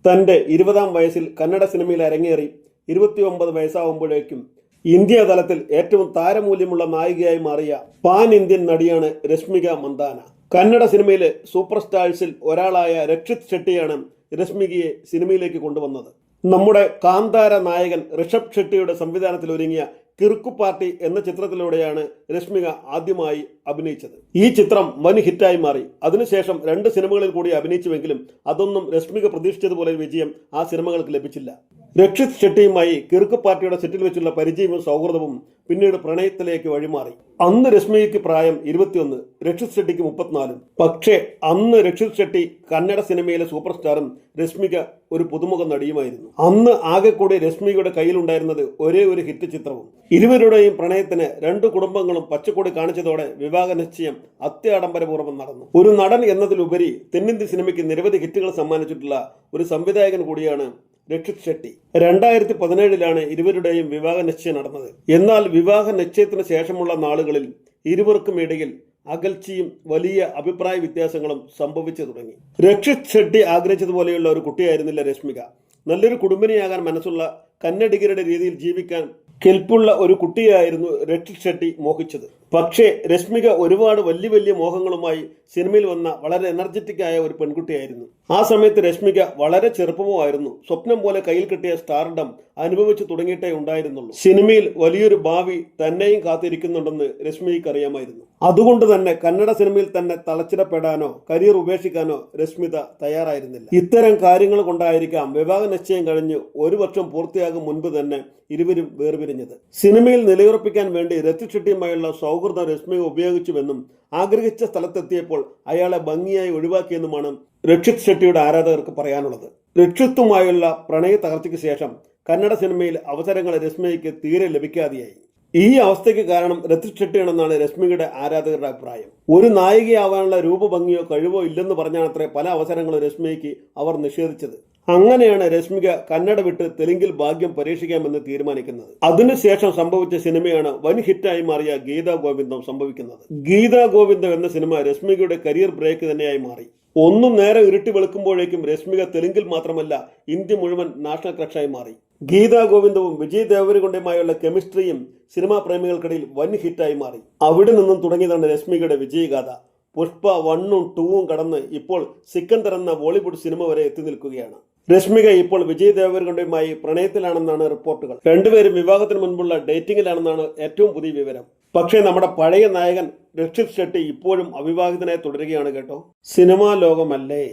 തന്റെ 20-ാം വയസ്സിൽ കന്നഡ സിനിമയിൽ അരങ്ങേറി 29 വയസ്സാവുമ്പോഴേക്കും ഇന്ത്യ തലത്തിൽ ഏറ്റവും താരമൂല്യമുള്ള നായികയായി മാറിയ പാൻ ഇന്ത്യൻ നടിയാണ് രശ്മിക മന്ദാന. കന്നഡ സിനിമയിലെ സൂപ്പർ സ്റ്റാഴ്സിൽ ഒരാളായ രക്ഷിത് ഷെട്ടിയാണ് രശ്മികയെ സിനിമയിലേക്ക് കൊണ്ടുവന്നത്. നമ്മുടെ കാന്താര നായകൻ ഋഷഭ് ഷെട്ടിയുടെ സംവിധാനത്തിൽ ഒരുങ്ങിയ കിറുക്കു പാർട്ടി എന്ന ചിത്രത്തിലൂടെയാണ് രശ്മിക ആദ്യമായി അഭിനയിച്ചത്. ഈ ചിത്രം വൻ ഹിറ്റായി മാറി. അതിനുശേഷം 2 സിനിമകളിൽ കൂടി അഭിനയിച്ചുവെങ്കിലും അതൊന്നും രശ്മിക പ്രതീക്ഷിച്ചതുപോലെ വിജയം ആ സിനിമകൾക്ക് ലഭിച്ചില്ല. രക്ഷിത് ഷെട്ടിയുമായി കിറുക്കു പാർട്ടിയുടെ സെറ്റിൽ വെച്ചുള്ള പരിചയവും സൗഹൃദവും പിന്നീട് പ്രണയത്തിലേക്ക് വഴിമാറി. അന്ന് രശ്മികയ്ക്ക് പ്രായം 21, രക്ഷിത് ഷെട്ടിക്ക് 34. പക്ഷേ അന്ന് രക്ഷിത് ഷെട്ടി കന്നഡ സിനിമയിലെ സൂപ്പർ സ്റ്റാറും രശ്മിക ഒരു പുതുമുഖ നടിയുമായിരുന്നു. അന്ന് ആകെ കൂടി രശ്മികയുടെ കയ്യിലുണ്ടായിരുന്നത് ഒരേ ഒരു ഹിറ്റ് ചിത്രവും. ഇരുവരുടെയും പ്രണയത്തിന് 2 കുടുംബങ്ങളും പച്ചക്കൊടി കാണിച്ചതോടെ വിവാഹ നിശ്ചയം അത്യാഡംബരപൂർവ്വം നടന്നു. ഒരു നടൻ എന്നതിലുപരി തെന്നിന്ത്യൻ സിനിമയ്ക്ക് നിരവധി ഹിറ്റുകൾ സമ്മാനിച്ചിട്ടുള്ള ഒരു സംവിധായകൻ കൂടിയാണ് രക്ഷിത് ഷെട്ടി. 2017 ഇരുവരുടെയും വിവാഹ നിശ്ചയം നടന്നത്. എന്നാൽ വിവാഹ നിശ്ചയത്തിന് ശേഷമുള്ള നാളുകളിൽ ഇരുവർക്കും ഇടയിൽ അകൽച്ചയും വലിയ അഭിപ്രായ വ്യത്യാസങ്ങളും സംഭവിച്ചു തുടങ്ങി. രക്ഷിത് ഷെട്ടി ആഗ്രഹിച്ചതുപോലെയുള്ള ഒരു കുട്ടിയായിരുന്നില്ല രശ്മിക. നല്ലൊരു കുടുംബിനിയാകാൻ മനസ്സുള്ള കന്നഡിഗരുടെ രീതിയിൽ ജീവിക്കാൻ കെൽപ്പുള്ള ഒരു കുട്ടിയായിരുന്നു രക്ഷിത് ഷെട്ടി മോഹിച്ചത്. പക്ഷേ രശ്മിക ഒരുപാട് വലിയ മോഹങ്ങളുമായി സിനിമയിൽ വന്ന വളരെ എനർജറ്റിക് ആയ ഒരു പെൺകുട്ടിയായിരുന്നു. ആ സമയത്ത് രശ്മിക വളരെ ചെറുപ്പമായിരുന്നു. സ്വപ്നം പോലെ കയ്യിൽ കിട്ടിയ സ്റ്റാർഡം അനുഭവിച്ചു തുടങ്ങിയിട്ടേ ഉണ്ടായിരുന്നുള്ളൂ. സിനിമയിൽ വലിയൊരു ഭാവി തന്നെയും കാത്തിരിക്കുന്നുണ്ടെന്ന് രശ്മിക്ക് അറിയാമായിരുന്നു. അതുകൊണ്ട് തന്നെ കന്നഡ സിനിമയിൽ തന്നെ തളച്ചിടപ്പെടാനോ കരിയർ ഉപേക്ഷിക്കാനോ രശ്മിത തയ്യാറായിരുന്നില്ല. ഇത്തരം കാര്യങ്ങൾ കൊണ്ടായിരിക്കാം വിവാഹ നിശ്ചയം കഴിഞ്ഞ് 1 വർഷം പൂർത്തിയാകും മുൻപ് തന്നെ ഇരുവരും വേർപിരിഞ്ഞത്. സിനിമയിൽ നിലയുറപ്പിക്കാൻ വേണ്ടി രക്ഷിത് ഷെട്ടിയുമായുള്ള സൗഹൃദം രശ്മിക ഉപയോഗിച്ചുവെന്നും ആഗ്രഹിച്ച സ്ഥലത്തെത്തിയപ്പോൾ അയാളെ ഭംഗിയായി ഒഴിവാക്കിയെന്നുമാണ് രക്ഷിത് ഷെട്ടിയുടെ ആരാധകർക്ക് പറയാനുള്ളത്. രക്ഷിത്തുമായുള്ള പ്രണയ തകർച്ചയ്ക്ക് ശേഷം കന്നഡ സിനിമയിൽ അവസരങ്ങൾ രശ്മികയ്ക്ക് തീരെ ലഭിക്കാതെയായി. ഈ അവസ്ഥയ്ക്ക് കാരണം രക്ഷിത് ഷെട്ടിയാണെന്നാണ് രശ്മികയുടെ ആരാധകരുടെ അഭിപ്രായം. ഒരു നായികയാവാനുള്ള രൂപഭംഗിയോ കഴിവോ ഇല്ലെന്ന് പറഞ്ഞാണത്രേ പല അവസരങ്ങളും രശ്മികയ്ക്ക് അവർ നിഷേധിച്ചത്. അങ്ങനെയാണ് രശ്മിക കന്നഡ വിട്ട് തെലുങ്കിൽ ഭാഗ്യം പരീക്ഷിക്കാമെന്ന് തീരുമാനിക്കുന്നത്. അതിനുശേഷം സംഭവിച്ച സിനിമയാണ് വൻ ഹിറ്റായി മാറിയ ഗീതാ ഗോവിന്ദം സംഭവിക്കുന്നത്. ഗീതാ ഗോവിന്ദം എന്ന സിനിമ രശ്മികയുടെ കരിയർ ബ്രേക്ക് തന്നെയായി മാറി. ഒന്നും നേരെ ഇരുട്ടി വെളുക്കുമ്പോഴേക്കും രശ്മിക തെലുങ്കിൽ മാത്രമല്ല ഇന്ത്യ മുഴുവൻ നാഷണൽ ക്രഷായി മാറി. ഗീതാ ഗോവിന്ദവും വിജയ് ദേവരകൊണ്ടയുമായുള്ള കെമിസ്ട്രിയും സിനിമാ പ്രേമികൾക്കിടയിൽ വൻ ഹിറ്റായി മാറി. അവിടെ നിന്നും തുടങ്ങിയതാണ് രശ്മികയുടെ വിജയഗാഥ. പുഷ്പ 1ഉം 2ഉം കടന്ന് ഇപ്പോൾ സിക്കന്ദർ എന്ന ബോളിവുഡ് സിനിമ വരെ എത്തി നിൽക്കുകയാണ്. രശ്മിക ഇപ്പോൾ വിജയ് ദേവരകൊണ്ടയുമായി പ്രണയത്തിലാണെന്നാണ് റിപ്പോർട്ടുകൾ. രണ്ടുപേരും വിവാഹത്തിന് മുൻപുള്ള ഡേറ്റിംഗിലാണെന്നാണ് ഏറ്റവും പുതിയ വിവരം. പക്ഷേ നമ്മുടെ പഴയ നായകൻ രക്ഷിത് ഷെട്ടി ഇപ്പോഴും അവിവാഹിതനായി തുടരുകയാണ് കേട്ടോ. സിനിമാ ലോകമല്ലേ.